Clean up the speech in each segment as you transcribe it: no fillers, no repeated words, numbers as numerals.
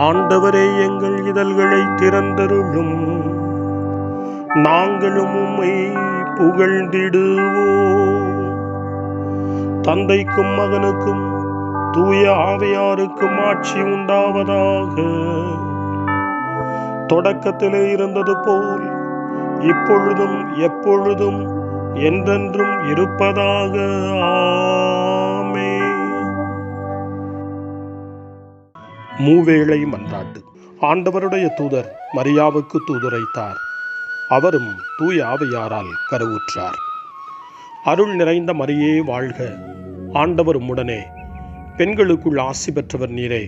ஆண்டவரே, எங்கள் இதழ்களை திறந்தருளும், நாங்களும் உம்மை புகழ்ந்திடுவோம். தந்தைக்கும் மகனுக்கும் தூய ஆவியாருக்கும் ஆட்சி உண்டாவதாக. தொடக்கத்திலே இருந்தது போல் இப்பொழுதும் எப்பொழுதும் என்றென்றும் இருப்பதாக. ஆமென். மூவேளை மன்றாட்டு. ஆண்டவருடைய தூதர் மரியாவுக்கு தூதுரைத்தார். அவரும் தூய ஆவியாரால் கருவுற்றார். அருள் நிறைந்த மரியே வாழ்க, ஆண்டவர் உம்முடனே, பெண்களுக்குள் ஆசி பெற்றவர் நீரே,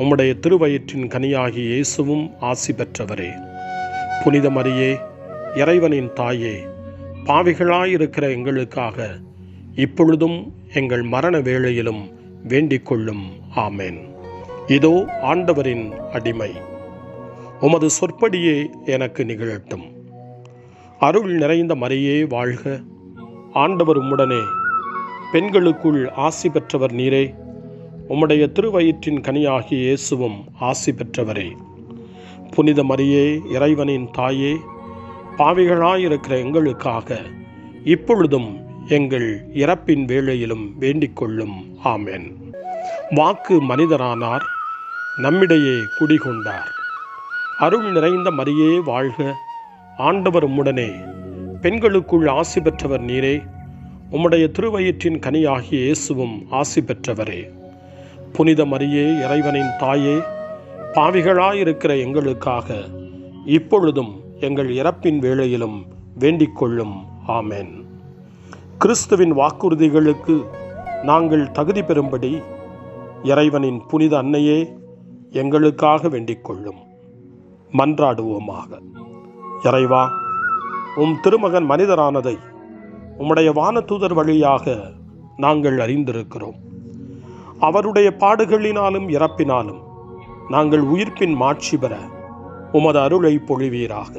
உம்முடைய திருவயிற்றின் கனியாகி இயேசுவும் ஆசி பெற்றவரே. புனித மரியே, இறைவனின் தாயே, பாவிகளாயிருக்கிற எங்களுக்காக இப்பொழுதும் எங்கள் மரண வேளையிலும் வேண்டிக் கொள்ளும். ஆமென். இதோ ஆண்டவரின் அடிமை, உமது சொற்படியே எனக்கு நிகழட்டும். அருள் நிறைந்த மரியே வாழ்க, ஆண்டவர் உம்முடனே, பெண்களுக்குள் ஆசி பெற்றவர் நீரே, உம்முடைய திருவயிற்றின் கனியாகிய இயேசுவும் ஆசி பெற்றவரே. புனித மரியே, இறைவனின் தாயே, பாவிகளாயிருக்கிற எங்களுக்காக இப்பொழுதும் எங்கள் இறப்பின் வேளையிலும் வேண்டிக் கொள்ளும். ஆமென். வாக்கு மனிதரானார், நம்மிடையே குடிகொண்டார். அருள் நிறைந்த மரியே வாழ்க, ஆண்டவர் உம்முடனே, பெண்களுக்குள் ஆசி பெற்றவர் நீரே, உம்முடைய திருவயிற்றின் கனியாகிய இயேசுவும் ஆசி பெற்றவரே. புனித மரியே, இறைவனின் தாயே, பாவிகளாயிருக்கிற எங்களுக்காக இப்பொழுதும் எங்கள் இறப்பின் வேளையிலும் வேண்டிக் கொள்ளும். ஆமென். கிறிஸ்துவின் வாக்குறுதிகளுக்கு நாங்கள் தகுதி பெறும்படி இறைவனின் புனித அன்னையே, எங்களுக்காக வேண்டிக் கொள்ளும். மன்றாடுவோமாக. இறைவா, உம் திருமகன் மனிதரானதை உம்முடைய வானதூதர் வழியாக நாங்கள் அறிந்திருக்கிறோம். அவருடைய பாடுகளினாலும் இறப்பினாலும் நாங்கள் உயிர்ப்பின் மாட்சி பெற உமது அருளை பொழிவீராக.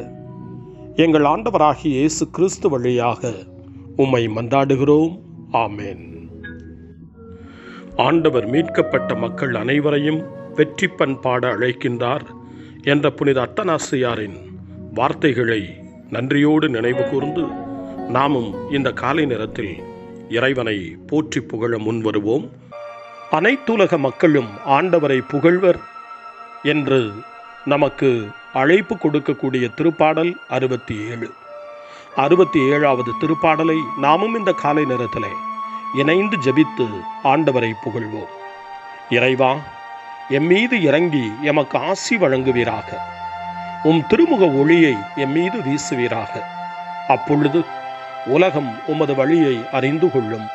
எங்கள் ஆண்டவராகிய இயேசு கிறிஸ்து வழியாக உம்மை மன்றாடுகிறோம். ஆமென். ஆண்டவர் மீட்கப்பட்ட மக்கள் அனைவரையும் வெற்றி பண்பாட அழைக்கின்றார் என்ற புனித அத்தனாசியாரின் வார்த்தைகளை நன்றியோடு நினைவு கூர்ந்து நாமும் இந்த காலை நேரத்தில் இறைவனை போற்றி புகழ முன்வருவோம். அனைத்துலக மக்களும் ஆண்டவரை புகழ்வர் என்று நமக்கு அழைப்பு கொடுக்கக்கூடிய திருப்பாடல் 67. 67வது திருப்பாடலை நாமும் இந்த காலை நேரத்திலே இணைந்து ஜெபித்து ஆண்டவரை புகழ்வோம். இறைவா, எம்மீது இறங்கி எமக்கு ஆசி வழங்குவீராக. உம் திருமுக ஒளியை எம்மீது வீசுவீராக. அப்பொழுது உலகம் உமது வழியை அறிந்து கொள்ளும்.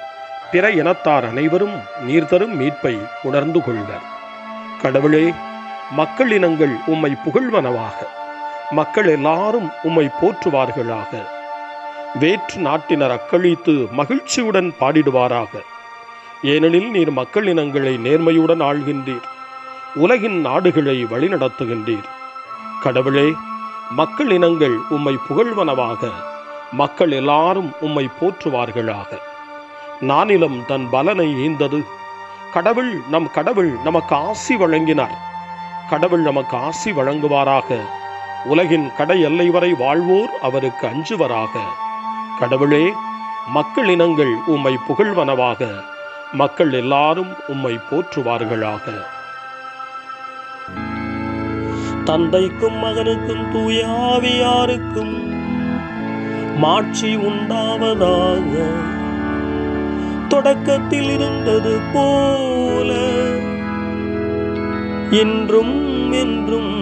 பிற இனத்தார் அனைவரும் நீர் தரும் மீட்பை உணர்ந்து கொள்வர். கடவுளே, மக்கள் இனங்கள் உம்மை புகழ்வனவாக. மக்கள் எல்லாரும் உம்மை போற்றுவார்களாக. வேற்று நாட்டினர் அக்களித்து மகிழ்ச்சியுடன் பாடிடுவாராக. ஏனெனில் நீர் மக்கள் இனங்களை நேர்மையுடன் ஆள்கின்றீர், உலகின் நாடுகளை வழிநடத்துகின்றீர். கடவுளே, மக்கள் இனங்கள் உம்மை புகழ்வனவாக. மக்கள் எல்லாரும் உம்மை போற்றுவார்களாக. நானிலம் தன் பலனை ஈந்தது. கடவுள் நமக்கு ஆசி வழங்கினார். கடவுள் நமக்கு ஆசி வழங்குவாராக. உலகின் கடை எல்லை வரை வாழ்வோர் அவருக்கு அஞ்சுவராக. கடவுளே, மக்கள் இனங்கள் உம்மை புகழ்வனவாக. மக்கள் எல்லாரும் உம்மை போற்றுவார்களாக. தந்தைக்கும் மகனுக்கும் தூய ஆவியாருக்கும் மாட்சி உண்டாவதாக. தொடக்கத்தில் இருந்தது போல இன்றும் என்றும்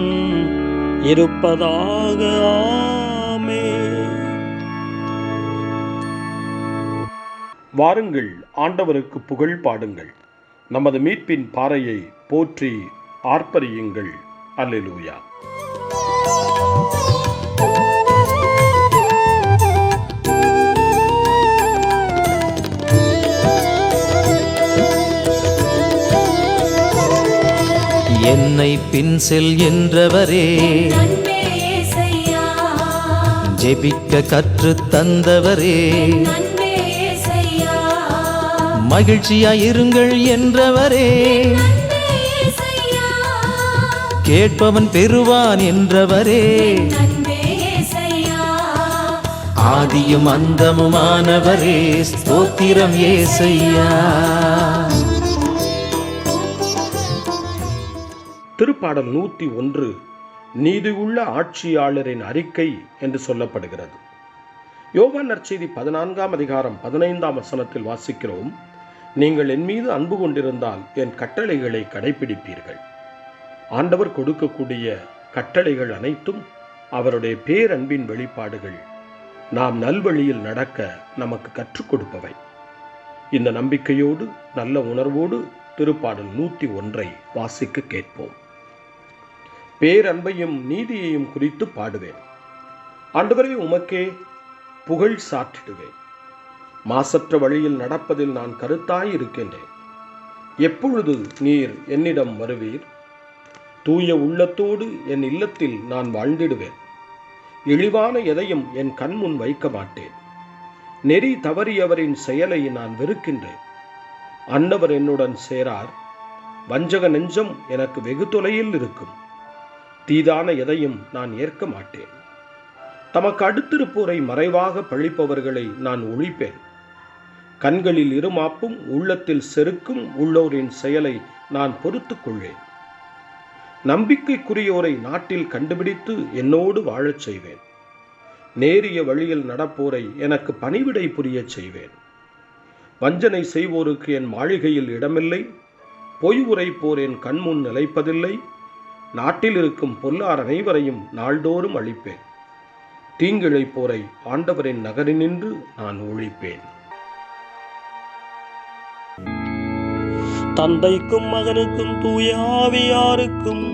இருப்பதாக. ஆமென். வாருங்கள், ஆண்டவருக்கு புகழ் பாடுங்கள். நமது மீட்பின் பாறையை போற்றி ஆர்ப்பரியுங்கள். அல்லேலூயா. என்னை பின் செல் என்றவரே, ஜெபிக்க கற்று தந்தவரே, மகிழ்ச்சியாயிருங்கள் என்றவரே, கேட்பவன் பெறுவான் என்றவரே. ஆதியும் அந்தமுமானவரே, ஸ்தோத்திரம் ஏசையா. திருப்பாடல் 101 நீதியுள்ள ஆட்சியாளரின் அறிக்கை என்று சொல்லப்படுகிறது. யோவான் நற்செய்தி 14ஆம் அதிகாரம் 15ஆம் வசனத்தில் வாசிக்கிறோம், நீங்கள் என் மீது அன்பு கொண்டிருந்தால் என் கட்டளைகளை கடைபிடிப்பீர்கள். ஆண்டவர் கொடுக்கக்கூடிய கட்டளைகள் அனைத்தும் அவருடைய பேரன்பின் வெளிப்பாடுகள். நாம் நல்வழியில் நடக்க நமக்கு கற்றுக் கொடுப்பவை. இந்த நம்பிக்கையோடு நல்ல உணர்வோடு திருப்பாடல் 101 வாசிக்க கேட்போம். பேரன்பையும் நீதியையும் குறித்து பாடுவேன். ஆண்டவரே, உமக்கே புகழ் சாற்றிடுவேன். மாசற்ற வழியில் நடப்பதில் நான் கருத்தாய் இருக்கின்றேன். எப்பொழுது நீர் என்னிடம் வருவீர்? தூய உள்ளத்தோடு என் இல்லத்தில் நான் வாழ்ந்திடுவேன். இழிவான எதையும் என் கண்முன் வைக்க மாட்டேன். நெறி தவறியவரின் செயலை நான் வெறுக்கின்றேன். அன்னவர் என்னுடன் சேரார். வஞ்சக நெஞ்சம் எனக்கு வெகு தொலையில் இருக்கும். தீதான எதையும் நான் ஏற்க மாட்டேன். தமக்கு அடுத்திருப்போரை மறைவாக பழிப்பவர்களை நான் ஒழிப்பேன். கண்களில் இருமாப்பும் உள்ளத்தில் செருக்கும் உள்ளோரின் செயலை நான் பொறுத்துக் கொள்வேன். நம்பிக்கைக்குரியோரை நாட்டில் கண்டுபிடித்து என்னோடு வாழச் செய்வேன். நேரிய வழியில் நடப்போரை எனக்கு பணிவிடை புரியச் செய்வேன். வஞ்சனை செய்வோருக்கு என் மாளிகையில் இடமில்லை. பொய் உரைப்போர் என் கண்முன் நிலைப்பதில்லை. நாட்டில் இருக்கும் பொல்லார் அனைவரையும் நாள்தோறும் அழிப்பேன். தீங்கிழைப்போரை ஆண்டவரின் நகரினின்று நான் ஒழிப்பேன். தந்தைக்கும் மகனுக்கும் தூய ஆவியாருக்கும்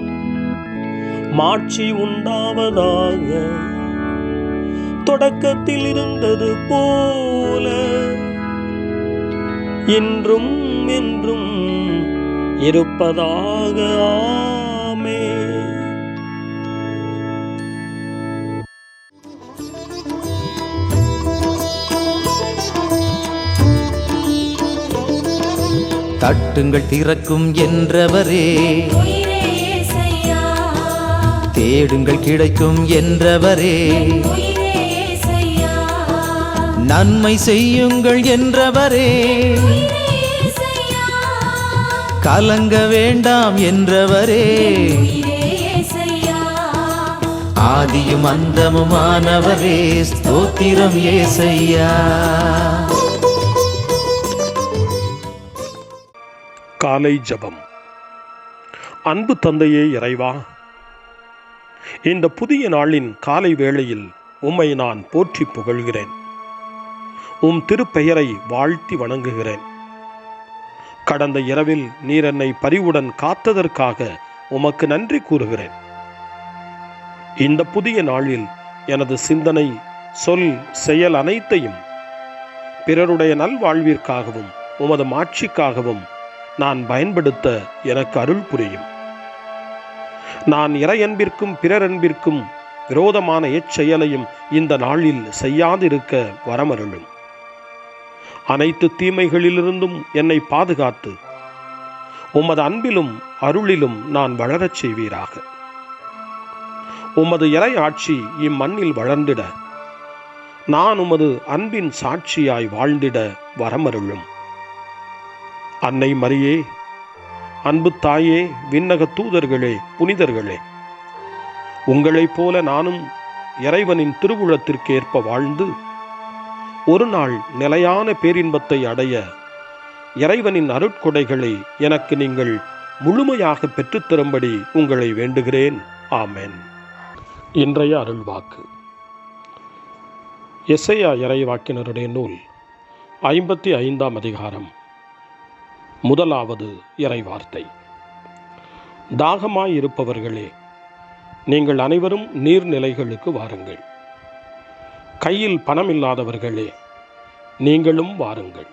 மாட்சி உண்டாவதாக. தொடக்கத்தில் இருந்தது போல இன்றும் என்றும் இருப்பதாக. ஆமென். தட்டுங்கள் திறக்கும் என்றவரே, தேடுங்கள் கிடைக்கும் என்றவரே, நன்மை செய்யுங்கள் என்றவரே, கலங்க வேண்டாம் என்றவரே, ஆதியும் அந்தமுமானவரே, ஸ்தோத்திரம் ஏசையா. காலை ஜெபம். அன்பு தந்தையே இறைவா, இந்த புதிய நாளின் காலை வேளையில் உம்மை நான் போற்றி புகழ்கிறேன். உம் திருப்பெயரை வாழ்த்தி வணங்குகிறேன். கடந்த இரவில் நீர் என்னை பரிவுடன் காத்ததற்காக உமக்கு நன்றி கூறுகிறேன். இந்த புதிய நாளில் எனது சிந்தனை, சொல், செயல் அனைத்தையும் பிறருடைய நல்வாழ்விற்காகவும் உமது மாட்சிக்காகவும் நான் பயன்படுத்த எனக்கு அருள் புரியும். நான் இறையன்பிற்கும் பிறரன்பிற்கும் விரோதமான எச்செயலையும் இந்த நாளில் செய்யாதிருக்க வரமருளும். அனைத்து தீமைகளிலிருந்தும் என்னை பாதுகாத்து உமது அன்பிலும் அருளிலும் நான் வளரச் செய்வீராக. உமது இறை ஆட்சி இம்மண்ணில் வளர்ந்திட நான் உமது அன்பின் சாட்சியாய் வாழ்ந்திட வரமருளும். அன்னை மரியே, அன்பு தாயே, விண்ணக தூதர்களே, புனிதர்களே, உங்களைப் போல நானும் இறைவனின் திருவுளத்திற்கு ஏற்ப வாழ்ந்து ஒரு நாள் நிலையான பேரின்பத்தை அடைய இறைவனின் அருட்கொடைகளை எனக்கு நீங்கள் முழுமையாக பெற்றுத்தரும்படி உங்களை வேண்டுகிறேன். ஆமென். இன்றைய அருள்வாக்கு. எசேயா இறைவாக்கினருடைய நூல் 55ஆம் அதிகாரம் 1வது இறைவார்த்தை. தாகமாயிருப்பவர்களே, நீங்கள் அனைவரும் நீர்நிலைகளுக்கு வாருங்கள். கையில் பணமில்லாதவர்களே, நீங்களும் வாருங்கள்.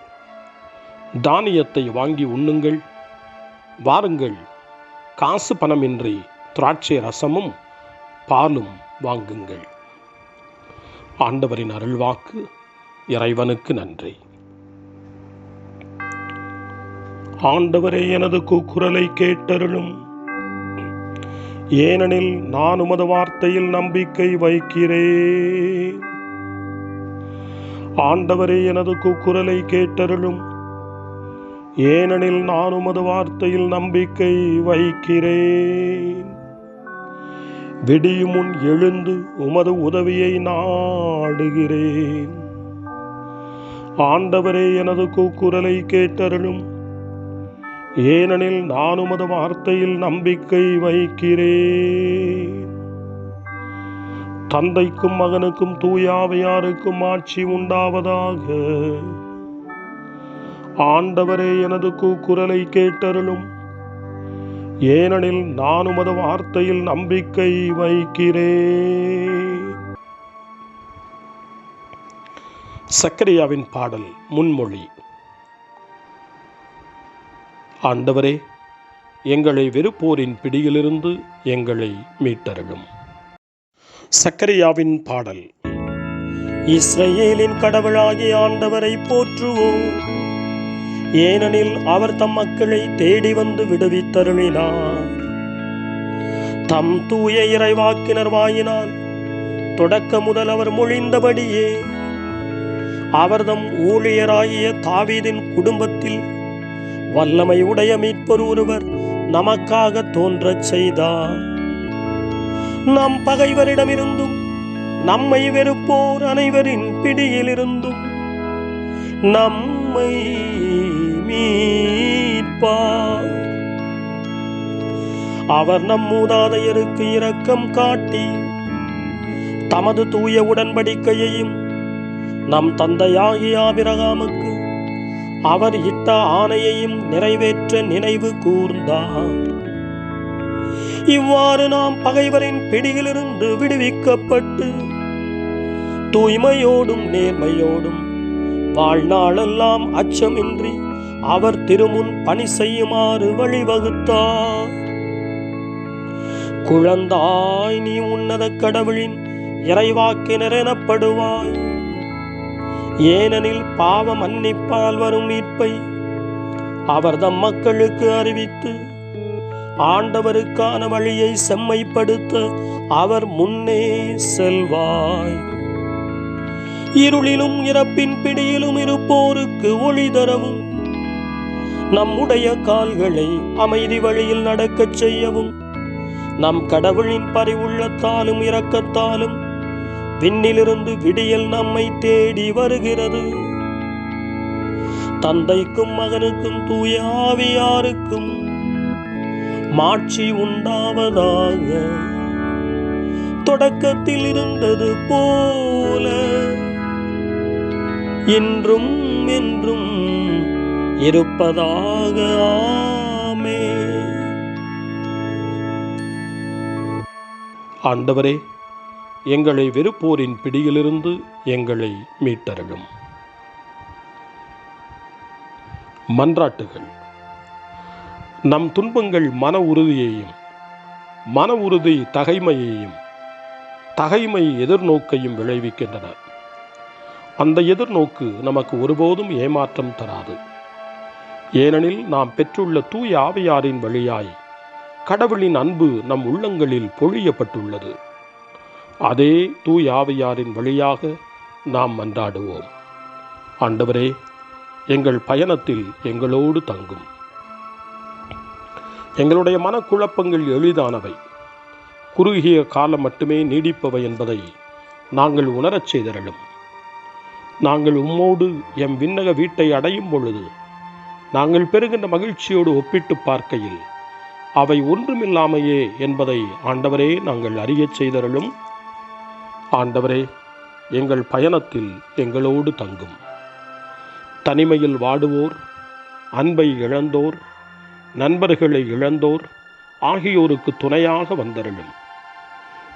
தானியத்தை வாங்கி உண்ணுங்கள். வாருங்கள், காசு பணமின்றி திராட்சை ரசமும் பாலும் வாங்குங்கள். ஆண்டவரின் அருள்வாக்கு. இறைவனுக்கு நன்றி. ஆண்டவரே, எனது கூக்குரலை கேட்டருளும். ஏனெனில் நான் உமது வார்த்தையில் நம்பிக்கை வைக்கிறேன். ஆண்டவரே, எனது கூக்குரலை கேட்டருளும். ஏனெனில் நான் உமது வார்த்தையில் நம்பிக்கை வைக்கிறேன். விடியும் முன் எழுந்து உமது உதவியை நாடுகிறேன். ஆண்டவரே, எனது கூக்குரலை கேட்டருளும். ஏனெனில் நான் உமது வார்த்தையில் நம்பிக்கை வைக்கிறேன். தந்தைக்கும் மகனுக்கும் தூய ஆவியாருக்கும் ஆட்சி உண்டாவதாக. ஆண்டவரே, எனது கூக்குரலை கேட்டருளும். ஏனெனில் நான் உமது வார்த்தையில் நம்பிக்கை வைக்கிறேன். சக்கரியாவின் பாடல் முன்மொழி. ஆண்டவரே, எங்களை வெறுப்போரின் பிடியிலிருந்து எங்களை மீட்டருளும். சக்கரியாவின் பாடல். இஸ்ரவேலின் கடவுளாகிய ஆண்டவரை போற்றுவோம். ஏனெனில் அவர் தம் மக்களை தேடி வந்து விடுவித்தருளினார். தம் தூய இறைவாக்கினர் வாயினால் தொடக்க முதல் அவர் மொழிந்தபடியே அவர் தம் ஊழியராகிய தாவீதின் குடும்பத்தில் வல்லமை உடைய மீட்பர் ஒருவர் நமக்காக தோன்றச் செய்தார். நம் பகைவரிடமிருந்தும் நம்மை வெறுப்போர் அனைவரின் பிடியிலிருந்தும் நம்மை மீட்பார். அவர் நம் மூதாதையருக்கு இரக்கம் காட்டி தமது தூய உடன்படிக்கையையும் நம் தந்தையாகிய ஆபிரகாமுக்கு அவர் இட்ட ஆணையையும் நிறைவேற்ற நினைவு கூர்ந்தார். இவ்வாறு நாம் பகைவரின் பிடியிலிருந்து விடுவிக்கப்பட்டு தூய்மையோடும் நேர்மையோடும் வாழ்நாளெல்லாம் அச்சமின்றி அவர் திருமுன் பணி செய்யுமாறு வழிவகுத்தார். குழந்தாய், நீ உன்னத கடவுளின் இறைவாக்கினர் எனப்படுவாய். ஏனெனில் பாவ மன்னிப்பால் வரும் மீட்பை அவர் தம் மக்களுக்கு அறிவித்து ஆண்டவருக்கான வழியை செம்மைப்படுத்த அவர் முன்னே செல்வாய். இருளிலும் இறப்பின் பிடியிலும் இருப்போருக்கு ஒளி தரவும் நம்முடைய கால்களை அமைதி வழியில் நடக்கச் செய்யவும் நம் கடவுளின் பரிவுள்ளத்தாலும் இரக்கத்தாலும் விண்ணிலிருந்து விடியல் நம்மை தேடி வருகிறது. தந்தைக்கும் மகனுக்கும் தூய ஆவியாருக்கும் மாட்சி உண்டாவதாக. தொடக்கத்தில் இருந்தது போல இன்றும் என்றும் இருப்பதாக. ஆமென். ஆண்டவரே, எங்களை வெறுப்போரின் பிடியிலிருந்து எங்களை மீட்டருளும். மன்றாட்டுகள். நம் துன்பங்கள் மன உறுதியையும், மன உறுதி தகைமையையும், தகைமை எதிர்நோக்கையும் விளைவிக்கின்றன. அந்த எதிர்நோக்கு நமக்கு ஒருபோதும் ஏமாற்றம் தராது. ஏனெனில் நாம் பெற்றுள்ள தூய ஆவியாரின் வழியாய் கடவுளின் அன்பு நம் உள்ளங்களில் பொழியப்பட்டுள்ளது. அதே தூய ஆவியாரின் வழியாக நாம் மன்றாடுவோம். ஆண்டவரே, எங்கள் பயணத்தில் எங்களோடு தங்கும். எங்களுடைய மனக்குழப்பங்கள் எளிதானவை, குறுகிய காலம் மட்டுமே நீடிப்பவை என்பதை நாங்கள் உணரச் செய்தருளும். நாங்கள் உம்மோடு எம் விண்ணக வீட்டை அடையும் பொழுது நாங்கள் பெறுகின்ற மகிழ்ச்சியோடு ஒப்பிட்டு பார்க்கையில் அவை ஒன்றுமில்லாமையே என்பதை ஆண்டவரே நாங்கள் அறியச் செய்தருளும். ஆண்டவரே, எங்கள் பயணத்தில் எங்களோடு தங்கும். தனிமையில் வாடுவோர், அன்பை இழந்தோர், நண்பர்களை இழந்தோர் ஆகியோருக்கு துணையாக வந்தருளும்.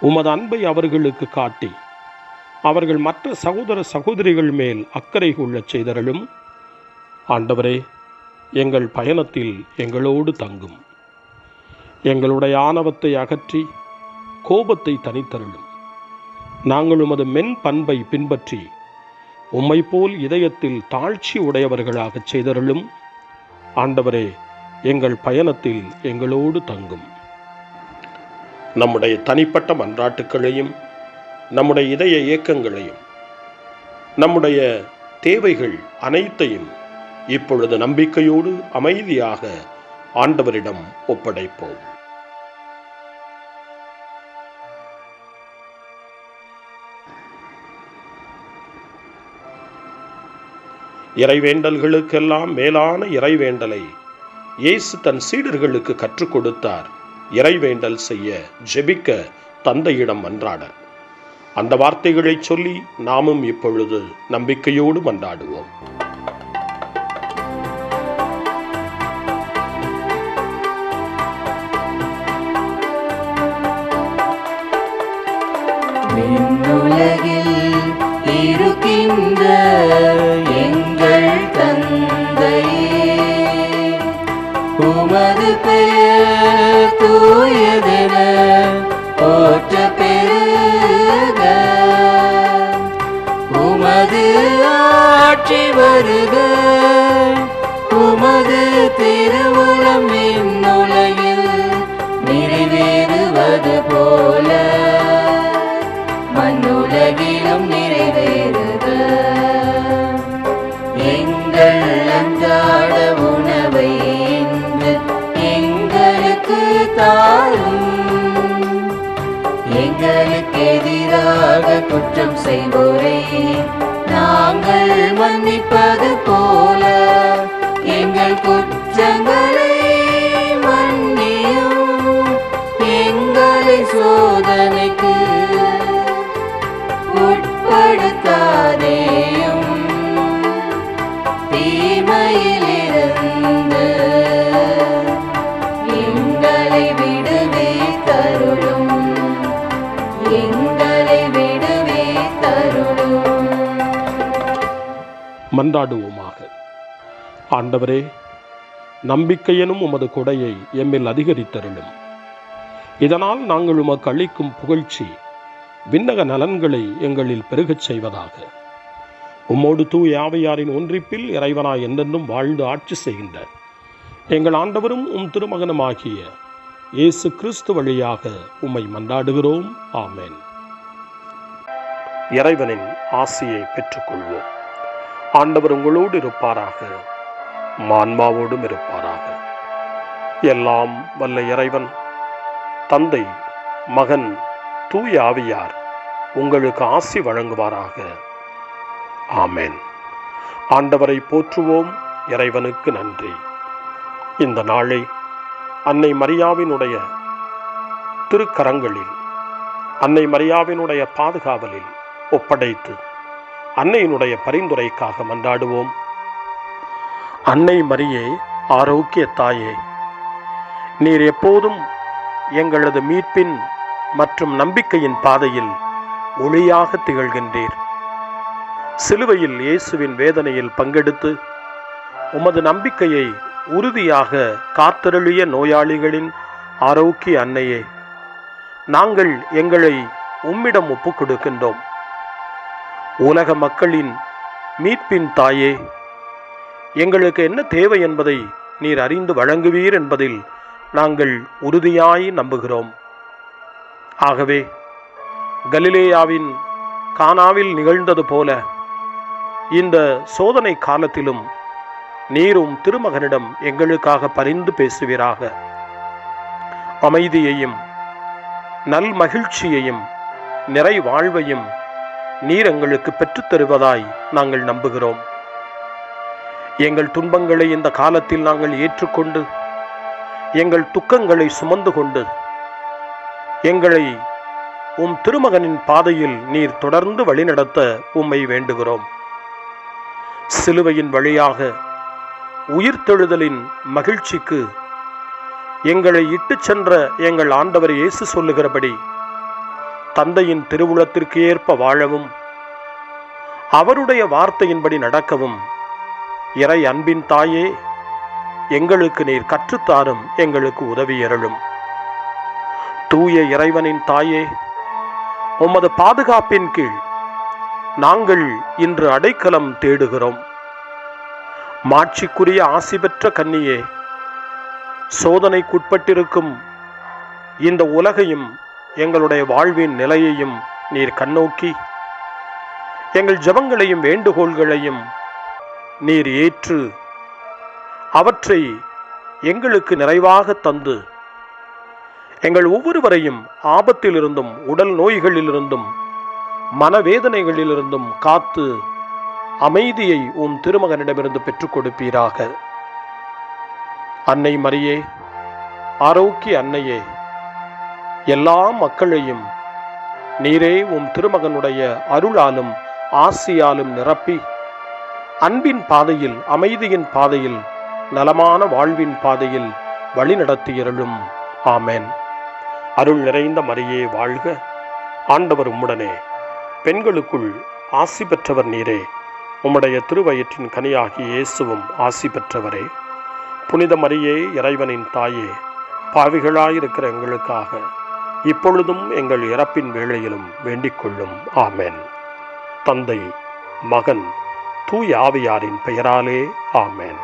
உமது அன்பை அவர்களுக்கு காட்டி அவர்கள் மற்ற சகோதர சகோதரிகள் மேல் அக்கறை கொள்ளச் செய்தருளும். ஆண்டவரே, எங்கள் பயணத்தில் எங்களோடு தங்கும். எங்களுடைய ஆணவத்தை அகற்றி கோபத்தை தனித்தருளும். நாங்கள் உமது மென் பண்பை பின்பற்றி உம்மை போல் இதயத்தில் தாழ்ச்சி உடையவர்களாகச் செய்தருளும். ஆண்டவரே, எங்கள் பயணத்தில் எங்களோடு தங்கும். நம்முடைய தனிப்பட்ட மன்றாட்டுக்களையும் நம்முடைய இதய இயக்கங்களையும் நம்முடைய தேவைகள் அனைத்தையும் இப்பொழுது நம்பிக்கையோடு அமைதியாக ஆண்டவரிடம் ஒப்படைப்போம். இறைவேண்டல்களுக்கெல்லாம் மேலான இறைவேண்டலை இயேசு தன் சீடர்களுக்கு கற்றுக் கொடுத்தார். இறைவேண்டல் செய்ய, ஜெபிக்க, தந்தையிடம் மன்றாட. அந்த வார்த்தைகளை சொல்லி நாமும் இப்பொழுது நம்பிக்கையோடு மன்றாடுவோம். விண்ணுலகில் இருக்கின்ற எங்கள் தந்தையே, உமது பெயர் தூயதென போற்ற பெறுக. உமது ஆட்சி வருக. உமது திருவுளம் விண்ணுலகில் நிறைவேறுவது போல மண்ணுலகிலும் நிறைவேறுக. எங்கள் அன்றாட உணவை இன்று எங்களுக்கு தாரும். எங்களுக்கு எதிராக குற்றம் செய்வோரை நாங்கள் மன்னிப்பது போல எங்கள் குற்றங்களை மன்னியும். எங்களை சோதனைக்கு உட்படுத்தாதேயும், தீமையிலிருந்து எங்களை விடுவித்தருளும். எங்களை விடுவித்தருளும். மன்றாடுவோமாக. ஆண்டவரே, நம்பிக்கையெனும் உமது கொடையை எம்மில் அதிகரித்தருளும். இதனால் நாங்கள் உமக்கு அளிக்கும் புகழ்ச்சி விண்ணக நலன்களை எங்களில் பெருகச் செய்வதாக. உம்மோடு தூய ஆவியாரின் ஒன்றிப்பில் இறைவனாய் என்றென்றும் வாழ்ந்து ஆட்சி செய்கின்ற எங்கள் ஆண்டவரும் உம் திருமகனுமாகிய இயேசு கிறிஸ்து வழியாக உம்மை மன்றாடுகிறோம். ஆமென். இறைவனின் ஆசியை பெற்றுக்கொள்வோம். ஆண்டவர் உங்களோடு இருப்பாராக, ஆன்மாவோடும் இருப்பாராக. எல்லாம் வல்ல இறைவன் தந்தை, மகன், தூய ஆவியார் உங்களுக்கு ஆசி வழங்குவாராக. ஆமென். ஆண்டவரை போற்றுவோம். இறைவனுக்கு நன்றி. இந்த நாளை அன்னை மரியாவினுடைய திருக்கரங்களில், அன்னை மரியாவினுடைய பாதுகாவலில் ஒப்படைத்து அன்னையினுடைய பரிந்துரைக்காக மன்றாடுவோம். அன்னை மரியே, ஆரோக்கிய தாயே, நீர் எப்போதும் எங்களது மீட்பின் மற்றும் நம்பிக்கையின் பாதையில் ஒளியாக திகழ்கின்றீர். சிலுவையில் இயேசுவின் வேதனையில் பங்கெடுத்து உமது நம்பிக்கையை உறுதியாக காத்தருளிய நோயாளிகளின் ஆரோக்கிய அன்னையே, நாங்கள் எங்களை உம்மிடம் ஒப்புக் கொடுக்கின்றோம். உலக மக்களின் மீட்பின் தாயே, எங்களுக்கு என்ன தேவை என்பதை நீர் அறிந்து வழங்குவீர் என்பதில் நாங்கள் உறுதியாய் நம்புகிறோம். ஆகவே கலிலேயாவின் கானாவில் நிகழ்ந்தது போல இந்த சோதனை காலத்திலும் நீரும் திருமகனிடம் எங்களுக்காக பரிந்து பேசுவீராக. அமைதியையும் நல் மகிழ்ச்சியையும் நிறை வாழ்வையும் நீர் எங்களுக்கு பெற்றுத்தருவதாய் நாங்கள் நம்புகிறோம். எங்கள் துன்பங்களை இந்த காலத்தில் நாங்கள் ஏற்றுக்கொண்டு எங்கள் துக்கங்களை சுமந்து கொண்டு எங்களை உம் திருமகனின் பாதையில் நீர் தொடர்ந்து வழிநடத்த உம்மை வேண்டுகிறோம். சிலுவையின் வழியாக உயிர்த்தெழுதலின் மகிழ்ச்சிக்கு எங்களை இட்டுச் சென்ற எங்கள் ஆண்டவர் இயேசு சொல்லுகிறபடி தந்தையின் திருவுளத்திற்கு ஏற்ப வாழவும் அவருடைய வார்த்தையின்படி நடக்கவும் இறை அன்பின் தாயே, எங்களுக்கு நீர் கற்றுத்தாரும், எங்களுக்கு உதவியருளும். தூய இறைவனின் தாயே, உமது பாதுகாப்பின் கீழ் நாங்கள் இன்று அடைக்கலம் தேடுகிறோம். மாட்சிக்குரிய ஆசி பெற்ற கன்னியே, சோதனைக்குட்பட்டிருக்கும் இந்த உலகையும் எங்களுடைய வாழ்வின் நிலையையும் நீர் கண்ணோக்கி எங்கள் ஜெபங்களையும் வேண்டுகோள்களையும் நீர் ஏற்று அவற்றை எங்களுக்கு நிறைவாக தந்து எங்கள் ஒவ்வொருவரையும் ஆபத்திலிருந்தும் உடல் நோய்களிலிருந்தும் மனவேதனைகளிலிருந்தும் காத்து அமைதியை உம் திருமகனிடமிருந்து பெற்றுக் கொடுப்பீராக. அன்னை மரியே, ஆரோக்கிய அன்னையே, எல்லா மக்களையும் நீரே உம் திருமகனுடைய அருளாலும் ஆசியாலும் நிரப்பி அன்பின் பாதையில், அமைதியின் பாதையில், நலமான வாழ்வின் பாதையில் வழிநடத்தியருளும். ஆமென். அருள் நிறைந்த மரியே வாழ்க, ஆண்டவர் உம்முடனே, பெண்களுக்குள் ஆசி பெற்றவர் நீரே, உம்முடைய திருவயிற்றின் கனியாகிய இயேசுவும் ஆசி பெற்றவரே. புனித மரியே, இறைவனின் தாயே, பாவிகளாயிருக்கிற எங்களுக்காக இப்பொழுதும் எங்கள் இறப்பின் வேளையிலும் வேண்டிக் கொள்ளும். ஆமென். தந்தை, மகன், தூய ஆவியாரின் பெயராலே ஆமென்.